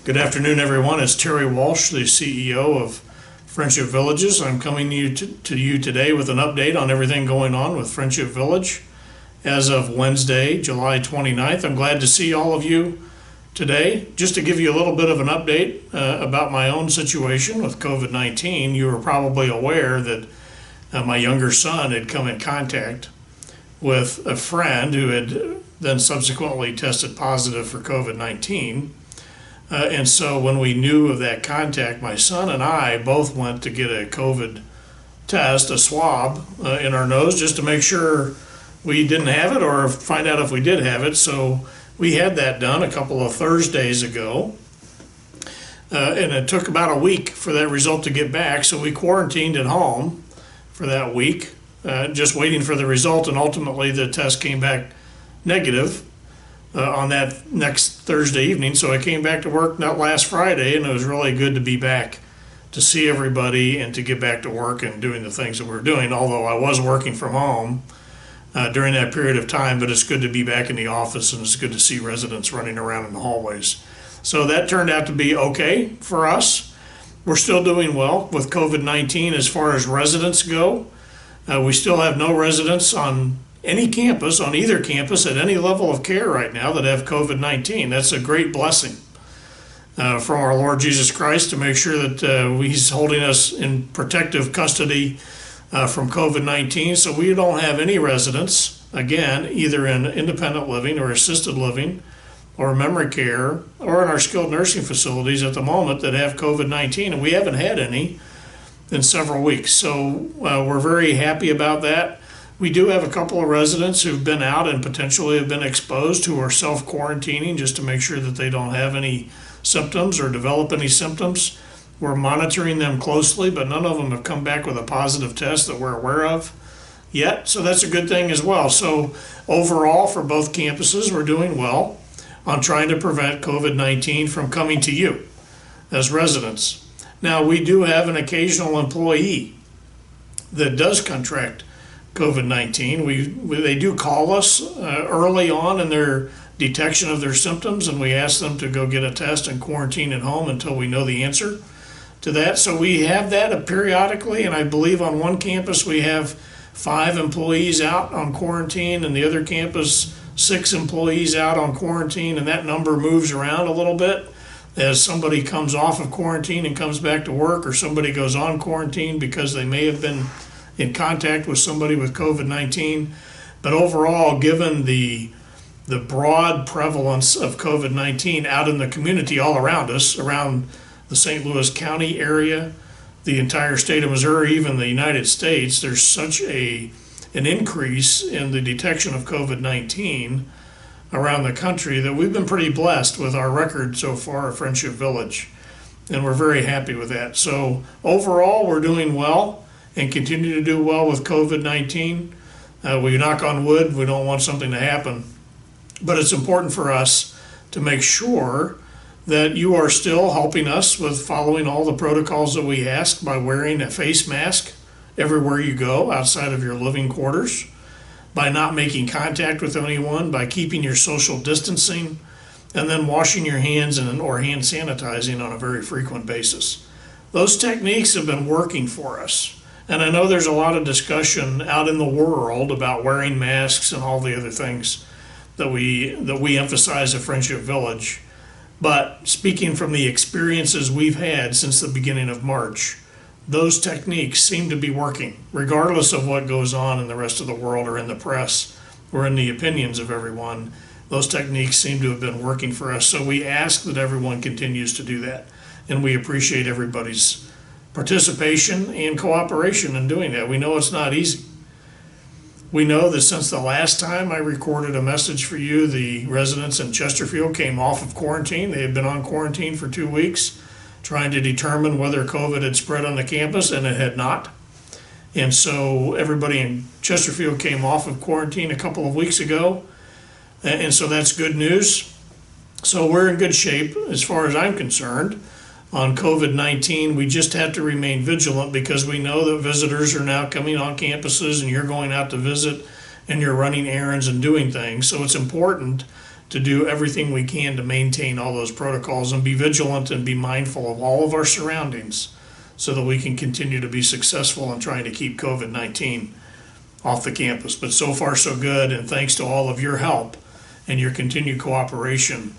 Good afternoon, everyone. It's Terry Walsh, the CEO of Friendship Villages. I'm coming to you today with an update on everything going on with Friendship Village as of Wednesday, July 29th. I'm glad to see all of you today. Just to give you a little bit of an update about my own situation with COVID-19, you were probably aware that my younger son had come in contact with a friend who had then subsequently tested positive for COVID-19. And so when we knew of that contact, my son and I both went to get a COVID test, a swab in our nose, just to make sure we didn't have it or find out if we did have it. So we had that done a couple of Thursdays ago. And it took about a week for that result to get back. So we quarantined at home for that week, just waiting for the result. And ultimately the test came back negative on that next Thursday evening. So I came back to work not last Friday, and it was really good to be back to see everybody and to get back to work and doing the things that we're doing, although I was working from home during that period of time. But it's good to be back in the office, and it's good to see residents running around in the hallways. So that turned out to be okay for us. We're still doing well with COVID-19 as far as residents go. We still have no residents on any campus, on either campus, at any level of care right now that have COVID-19. That's a great blessing from our Lord Jesus Christ to make sure that He's holding us in protective custody from COVID-19. So we don't have any residents, again, either in independent living or assisted living or memory care or in our skilled nursing facilities at the moment that have COVID-19, and we haven't had any in several weeks. So we're very happy about that. We do have a couple of residents who've been out and potentially have been exposed who are self-quarantining just to make sure that they don't have any symptoms or develop any symptoms. We're monitoring them closely, but none of them have come back with a positive test that we're aware of yet. So that's a good thing as well. So overall, for both campuses, we're doing well on trying to prevent COVID-19 from coming to you as residents. Now, we do have an occasional employee that does contract COVID-19. They do call us early on in their detection of their symptoms, and we ask them to go get a test and quarantine at home until we know the answer to that. So we have that periodically, and I believe on one campus we have 5 employees out on quarantine, and the other campus 6 employees out on quarantine, and that number moves around a little bit as somebody comes off of quarantine and comes back to work, or somebody goes on quarantine because they may have been in contact with somebody with COVID-19. But overall, given the broad prevalence of COVID-19 out in the community all around us, around the St. Louis County area, the entire state of Missouri, even the United States, there's such an increase in the detection of COVID-19 around the country that we've been pretty blessed with our record so far at Friendship Village, and we're very happy with that. So overall, we're doing well and continue to do well with COVID-19. We knock on wood, we don't want something to happen, but it's important for us to make sure that you are still helping us with following all the protocols that we ask by wearing a face mask everywhere you go outside of your living quarters, by not making contact with anyone, by keeping your social distancing, and then washing your hands or hand sanitizing on a very frequent basis. Those techniques have been working for us. And I know there's a lot of discussion out in the world about wearing masks and all the other things that we emphasize at Friendship Village. But speaking from the experiences we've had since the beginning of March, those techniques seem to be working, regardless of what goes on in the rest of the world or in the press or in the opinions of everyone. Those techniques seem to have been working for us. So we ask that everyone continues to do that. And we appreciate everybody's participation and cooperation in doing that. We know it's not easy. We know that since the last time I recorded a message for you, the residents in Chesterfield came off of quarantine. They had been on quarantine for 2 weeks, trying to determine whether COVID had spread on the campus, and it had not. And so everybody in Chesterfield came off of quarantine a couple of weeks ago. And so that's good news. So we're in good shape as far as I'm concerned. On COVID-19, we just have to remain vigilant because we know that visitors are now coming on campuses and you're going out to visit and you're running errands and doing things. So it's important to do everything we can to maintain all those protocols and be vigilant and be mindful of all of our surroundings so that we can continue to be successful in trying to keep COVID-19 off the campus. But so far so good, and thanks to all of your help and your continued cooperation,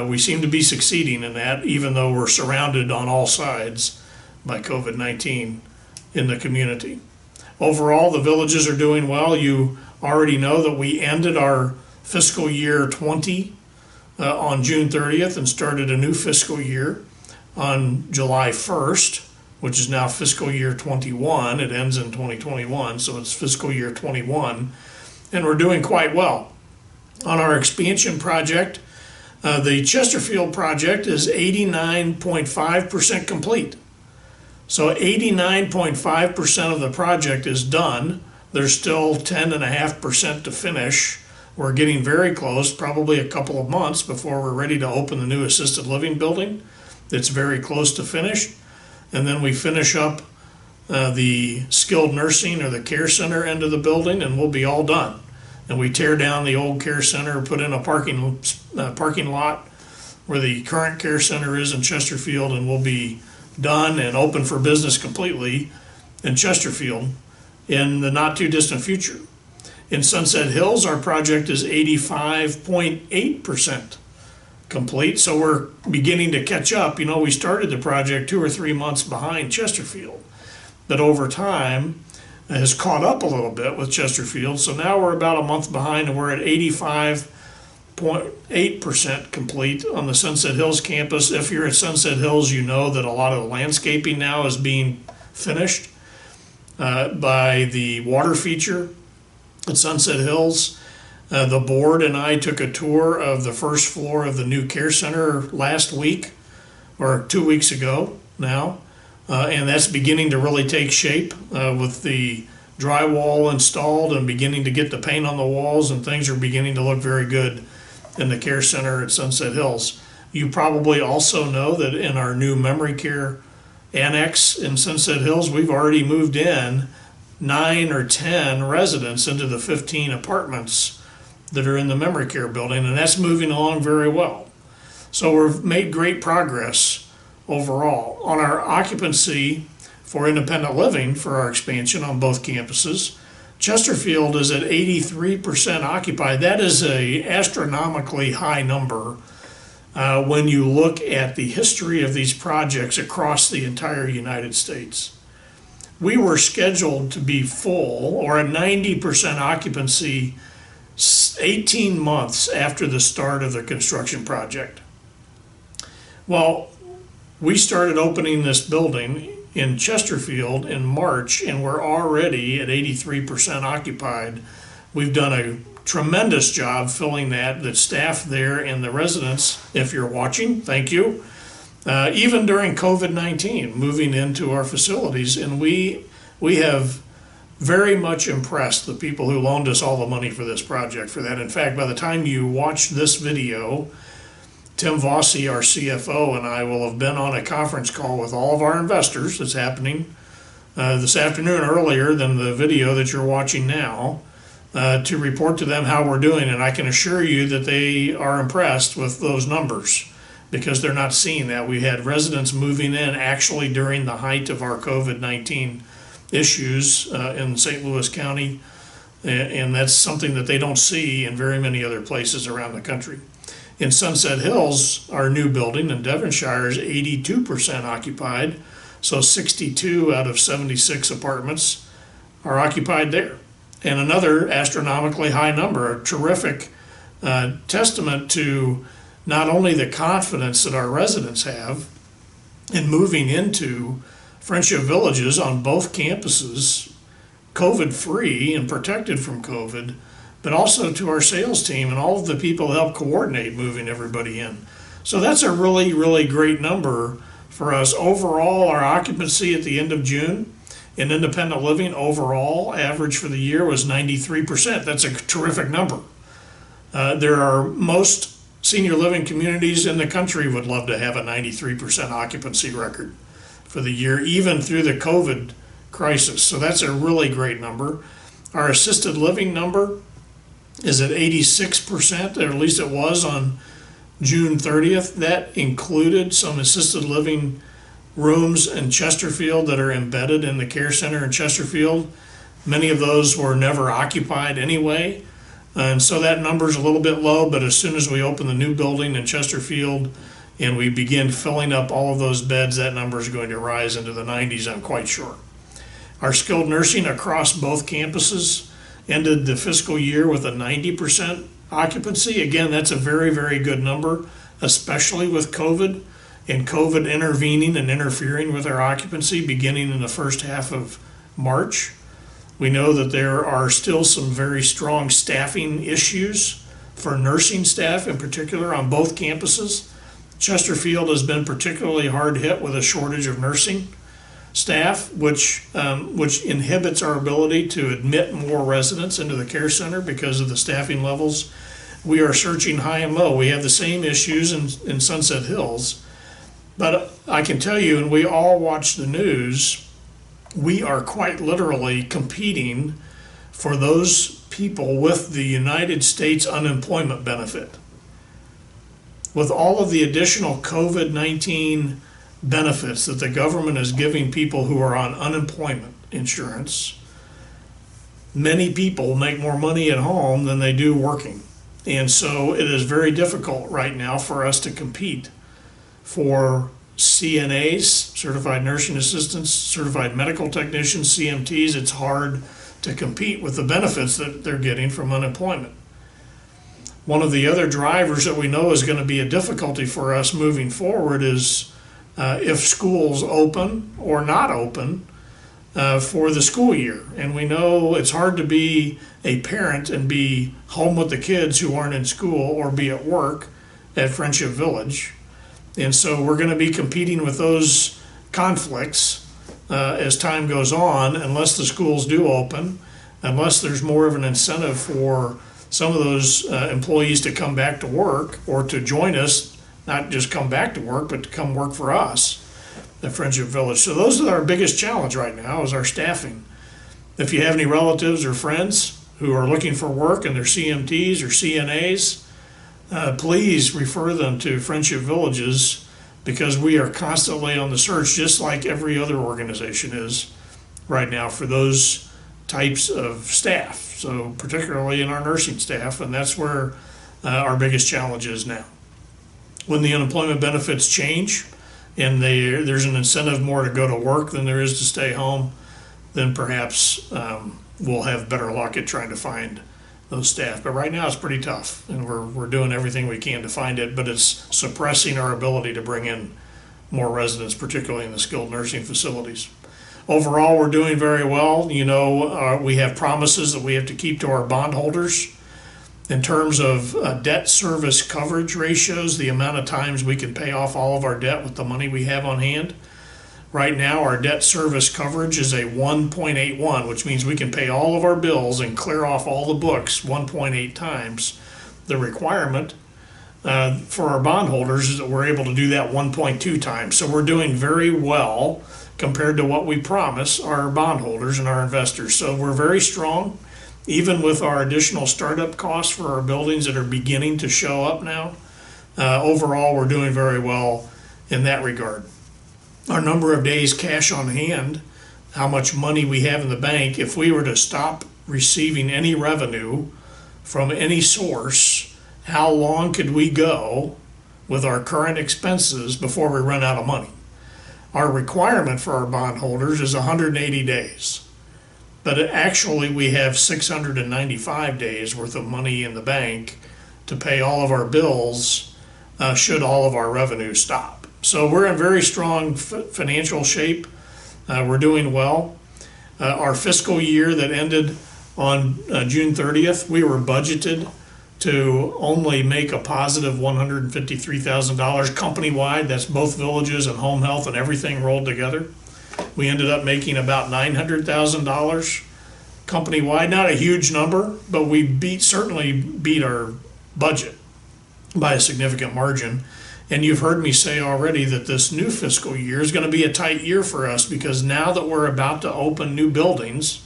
we seem to be succeeding in that, even though we're surrounded on all sides by COVID-19 in the community. Overall, the villages are doing well. You already know that we ended our fiscal year 20 on June 30th and started a new fiscal year on July 1st, which is now fiscal year 21. It ends in 2021, so it's fiscal year 21, and we're doing quite well. On our expansion project, the Chesterfield project is 89.5% complete. So 89.5% of the project is done. There's still 10.5% to finish. We're getting very close, probably a couple of months before we're ready to open the new assisted living building. It's very close to finished. And then we finish up the skilled nursing or the care center end of the building, and we'll be all done. And we tear down the old care center, put in a parking lot where the current care center is in Chesterfield, and we'll be done and open for business completely in Chesterfield in the not too distant future. In Sunset Hills, our project is 85.8% complete, so we're beginning to catch up. You know, we started the project 2 or 3 months behind Chesterfield, but over time has caught up a little bit with Chesterfield. So now we're about a month behind, and we're at 85.8% complete on the Sunset Hills campus. If you're at Sunset Hills, you know that a lot of the landscaping now is being finished by the water feature at Sunset Hills. The board and I took a tour of the first floor of the new care center last week, or 2 weeks ago now, and that's beginning to really take shape with the drywall installed and beginning to get the paint on the walls, and things are beginning to look very good in the care center at Sunset Hills. You probably also know that in our new memory care annex in Sunset Hills, we've already moved in 9 or 10 residents into the 15 apartments that are in the memory care building, and that's moving along very well. So we've made great progress overall. On our occupancy for independent living for our expansion on both campuses, Chesterfield is at 83% occupied. That is a astronomically high number when you look at the history of these projects across the entire United States. We were scheduled to be full or at 90% occupancy 18 months after the start of the construction project. Well, we started opening this building in Chesterfield in March, and we're already at 83% occupied. We've done a tremendous job filling that. The staff there and the residents, if you're watching, thank you. Even during COVID-19, moving into our facilities, and we have very much impressed the people who loaned us all the money for this project for that. In fact, by the time you watch this video, Tim Vossi, our CFO, and I will have been on a conference call with all of our investors. That's happening this afternoon, earlier than the video that you're watching now, to report to them how we're doing. And I can assure you that they are impressed with those numbers because they're not seeing that. We had residents moving in actually during the height of our COVID-19 issues in St. Louis County, and that's something that they don't see in very many other places around the country. In Sunset Hills, our new building in Devonshire is 82% occupied, so 62 out of 76 apartments are occupied there. And another astronomically high number, a terrific testament to not only the confidence that our residents have in moving into Friendship Villages on both campuses, COVID-free and protected from COVID, but also to our sales team and all of the people who help coordinate moving everybody in. So that's a really, really great number for us. Overall, our occupancy at the end of June in independent living overall average for the year was 93%. That's a terrific number. There are most senior living communities in the country would love to have a 93% occupancy record for the year, even through the COVID crisis. So that's a really great number. Our assisted living number is at 86%, or at least it was on June 30th. That included some assisted living rooms in Chesterfield that are embedded in the care center in Chesterfield. Many of those were never occupied anyway. And so that number's a little bit low, but as soon as we open the new building in Chesterfield and we begin filling up all of those beds, that number is going to rise into the 90s, I'm quite sure. Our skilled nursing across both campuses ended the fiscal year with a 90% occupancy. Again, that's a very, very good number, especially with COVID and COVID intervening and interfering with our occupancy beginning in the first half of March. We know that there are still some very strong staffing issues for nursing staff in particular on both campuses. Chesterfield has been particularly hard hit with a shortage of nursing staff, which inhibits our ability to admit more residents into the care center because of the staffing levels. We are searching high and low. We have the same issues in Sunset Hills, but I can tell you, and we all watch the news, we are quite literally competing for those people with the United States unemployment benefit. With all of the additional COVID-19 benefits that the government is giving people who are on unemployment insurance, many people make more money at home than they do working. And so it is very difficult right now for us to compete for CNAs, certified nursing assistants, certified medical technicians, CMTs. It's hard to compete with the benefits that they're getting from unemployment. One of the other drivers that we know is going to be a difficulty for us moving forward is if schools open or not open for the school year. And we know it's hard to be a parent and be home with the kids who aren't in school or be at work at Friendship Village. And so we're going to be competing with those conflicts as time goes on, unless the schools do open, unless there's more of an incentive for some of those employees to come back to work or to join us, not just come back to work, but to come work for us at Friendship Village. So those are our biggest challenge right now, is our staffing. If you have any relatives or friends who are looking for work and they're CMTs or CNAs, please refer them to Friendship Villages, because we are constantly on the search, just like every other organization is right now, for those types of staff. So particularly in our nursing staff, and that's where our biggest challenge is now. When the unemployment benefits change and there's an incentive more to go to work than there is to stay home, then perhaps we'll have better luck at trying to find those staff. But right now it's pretty tough, and we're doing everything we can to find it, but it's suppressing our ability to bring in more residents, particularly in the skilled nursing facilities. Overall, we're doing very well. You know, we have promises that we have to keep to our bondholders in terms of debt service coverage ratios, the amount of times we can pay off all of our debt with the money we have on hand. Right now, our debt service coverage is a 1.81, which means we can pay all of our bills and clear off all the books 1.8 times. The requirement for our bondholders is that we're able to do that 1.2 times. So we're doing very well compared to what we promise our bondholders and our investors. So we're very strong, even with our additional startup costs for our buildings that are beginning to show up now. Overall, we're doing very well in that regard. Our number of days cash on hand, how much money we have in the bank, if we were to stop receiving any revenue from any source, how long could we go with our current expenses before we run out of money? Our requirement for our bondholders is 180 days. But actually, we have 695 days worth of money in the bank to pay all of our bills should all of our revenue stop. So we're in very strong financial shape. We're doing well. Our fiscal year that ended on June 30th, we were budgeted to only make a positive $153,000 company-wide. That's both villages and home health and everything rolled together. We ended up making about $900,000 company-wide. Not a huge number, but we certainly beat our budget by a significant margin. And you've heard me say already that this new fiscal year is going to be a tight year for us, because now that we're about to open new buildings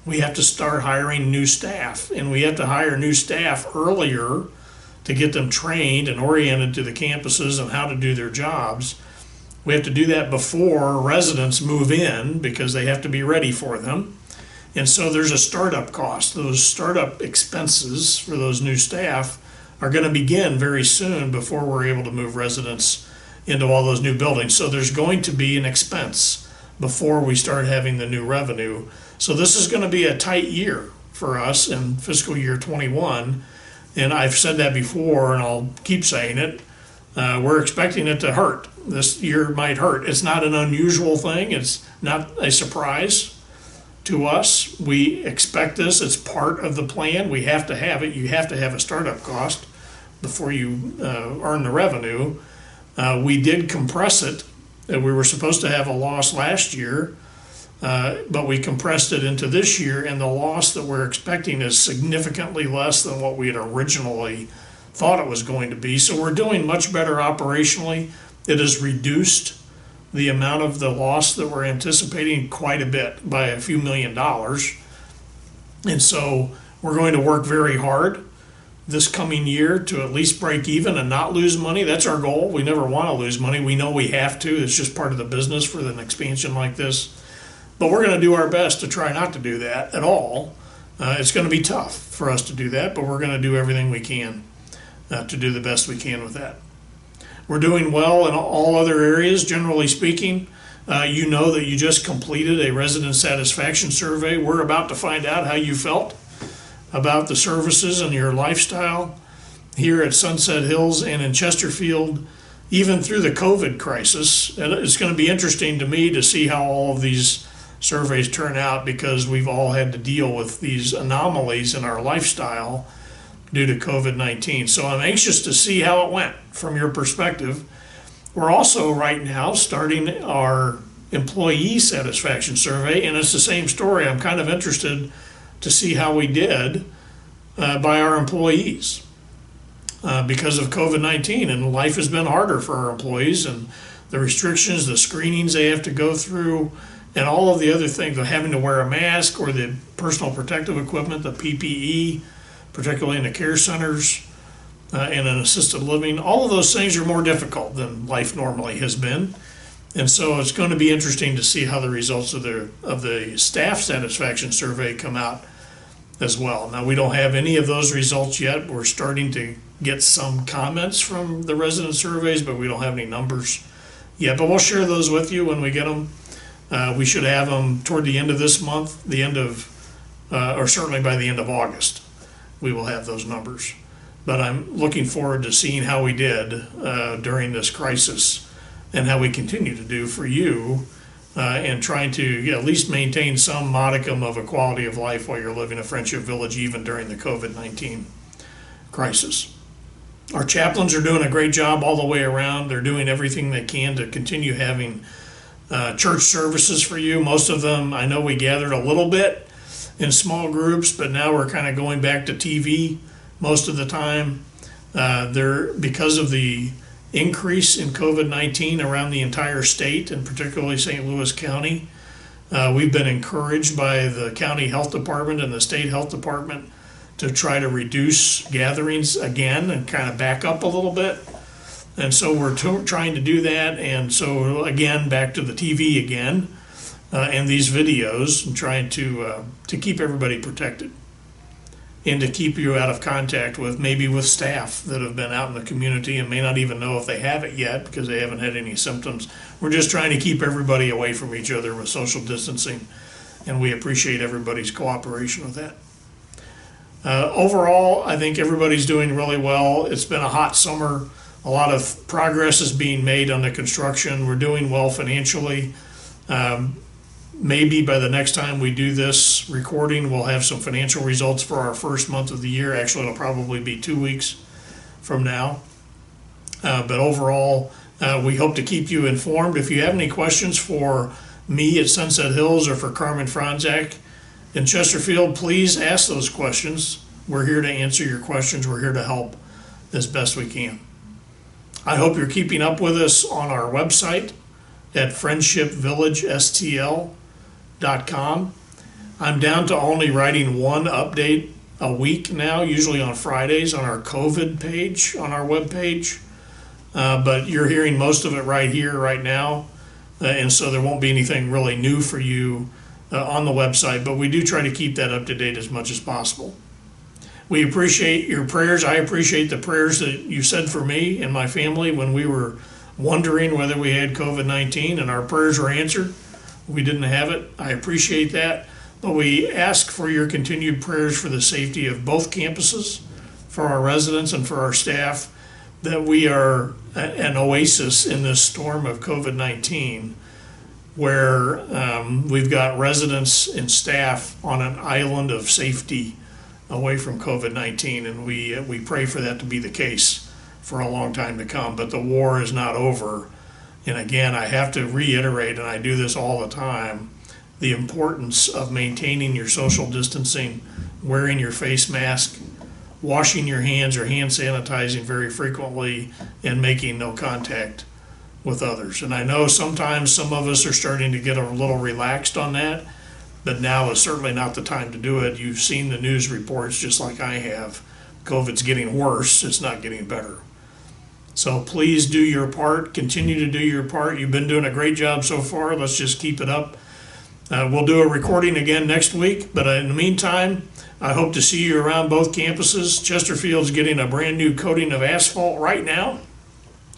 we have to start hiring new staff, and we have to hire new staff earlier to get them trained and oriented to the campuses and how to do their jobs. We have to do that before residents move in because they have to be ready for them. And so there's a startup cost. Those startup expenses for those new staff are going to begin very soon before we're able to move residents into all those new buildings. So there's going to be an expense before we start having the new revenue. So this is going to be a tight year for us in fiscal year 21. And I've said that before, and I'll keep saying it. We're expecting it to hurt. This year might hurt. It's not an unusual thing. It's not a surprise to us. We expect this. It's part of the plan. We have to have it. You have to have a startup cost before you earn the revenue. We did compress it. We were supposed to have a loss last year, but we compressed it into this year, and the loss that we're expecting is significantly less than what we had originally thought it was going to be. So we're doing much better operationally. It has reduced the amount of the loss that we're anticipating quite a bit, by a few $1,000,000. And so we're going to work very hard this coming year to at least break even and not lose money. That's our goal. We never want to lose money. We know we have to. It's just part of the business for an expansion like this. But we're going to do our best to try not to do that at all. It's going to be tough for us to do that, but we're going to do everything we can to do the best we can with that. We're doing well in all other areas, generally speaking. You know that you just completed a resident satisfaction survey. We're about to find out how you felt about the services and your lifestyle here at Sunset Hills and in Chesterfield, even through the COVID crisis. And it's going to be interesting to me to see how all of these surveys turn out, because we've all had to deal with these anomalies in our lifestyle due to COVID-19. So I'm anxious to see how it went from your perspective. We're also right now starting our employee satisfaction survey, and it's the same story. I'm kind of interested to see how we did by our employees because of COVID-19, and life has been harder for our employees, and the restrictions, the screenings they have to go through, and all of the other things, of having to wear a mask or the personal protective equipment, the PPE, particularly in the care centers and in assisted living. All of those things are more difficult than life normally has been. And so it's going to be interesting to see how the results of the staff satisfaction survey come out as well. Now, we don't have any of those results yet. We're starting to get some comments from the resident surveys, but we don't have any numbers yet. But we'll share those with you when we get them. We should have them toward the end of this month, or certainly by the end of August. We will have those numbers. But I'm looking forward to seeing how we did during this crisis and how we continue to do for you and trying to at least maintain some modicum of a quality of life while you're living in Friendship Village, even during the COVID-19 crisis. Our chaplains are doing a great job all the way around. They're doing everything they can to continue having church services for you. Most of them, I know we gathered a little bit in small groups, but now we're kind of going back to TV most of the time. Because of the increase in COVID-19 around the entire state, and particularly St. Louis County, we've been encouraged by the county health department and the state health department to try to reduce gatherings again and kind of back up a little bit. And so we're trying to do that. And so again, back to the TV again, and these videos, and trying to keep everybody protected and to keep you out of contact with staff that have been out in the community and may not even know if they have it yet because they haven't had any symptoms. We're just trying to keep everybody away from each other with social distancing, and we appreciate everybody's cooperation with that. Overall, I think everybody's doing really well. It's been a hot summer. A lot of progress is being made on the construction. We're doing well financially. Maybe by the next time we do this recording, we'll have some financial results for our first month of the year. Actually, it'll probably be 2 weeks from now. But overall, we hope to keep you informed. If you have any questions for me at Sunset Hills or for Carmen Franzak in Chesterfield, please ask those questions. We're here to answer your questions. We're here to help as best we can. I hope you're keeping up with us on our website at friendshipvillagestl.com. I'm down to only writing one update a week now, usually on Fridays on our COVID page on our webpage. But you're hearing most of it right here, right now. And so there won't be anything really new for you on the website, but we do try to keep that up to date as much as possible. We appreciate your prayers. I appreciate the prayers that you said for me and my family when we were wondering whether we had COVID-19, and our prayers were answered. We didn't have it. I appreciate that. But we ask for your continued prayers for the safety of both campuses, for our residents and for our staff, that we are an oasis in this storm of COVID-19, where we've got residents and staff on an island of safety away from COVID-19, and we pray for that to be the case for a long time to come. But the war is not over. And again, I have to reiterate, and I do this all the time, the importance of maintaining your social distancing, wearing your face mask, washing your hands or hand sanitizing very frequently, and making no contact with others. And I know sometimes some of us are starting to get a little relaxed on that, but now is certainly not the time to do it. You've seen the news reports just like I have. COVID's getting worse, it's not getting better. So please do your part, continue to do your part. You've been doing a great job so far. Let's just keep it up. We'll do a recording again next week, but in the meantime, I hope to see you around both campuses. Chesterfield's getting a brand new coating of asphalt right now,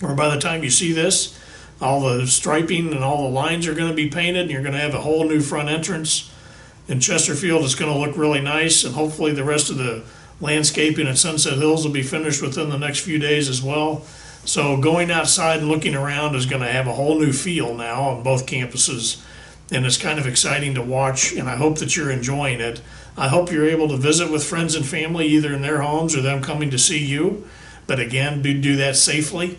or by the time you see this, all the striping and all the lines are going to be painted, and you're going to have a whole new front entrance. In Chesterfield, it's going to look really nice, and hopefully the rest of the landscaping at Sunset Hills will be finished within the next few days as well. So going outside and looking around is going to have a whole new feel now on both campuses, and it's kind of exciting to watch, and I hope that you're enjoying it. I hope you're able to visit with friends and family, either in their homes or them coming to see you. But again, do that safely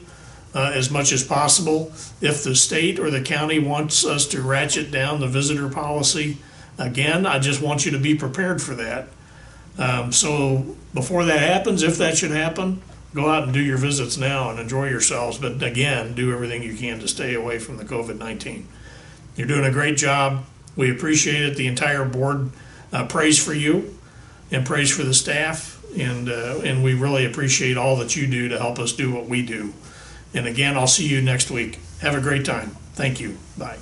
as much as possible. If the state or the county wants us to ratchet down the visitor policy, again, I just want you to be prepared for that. So before that happens, if that should happen, go out and do your visits now and enjoy yourselves. But again, do everything you can to stay away from the COVID-19. You're doing a great job. We appreciate it. The entire board prays for you and prays for the staff. And we really appreciate all that you do to help us do what we do. And again, I'll see you next week. Have a great time. Thank you. Bye.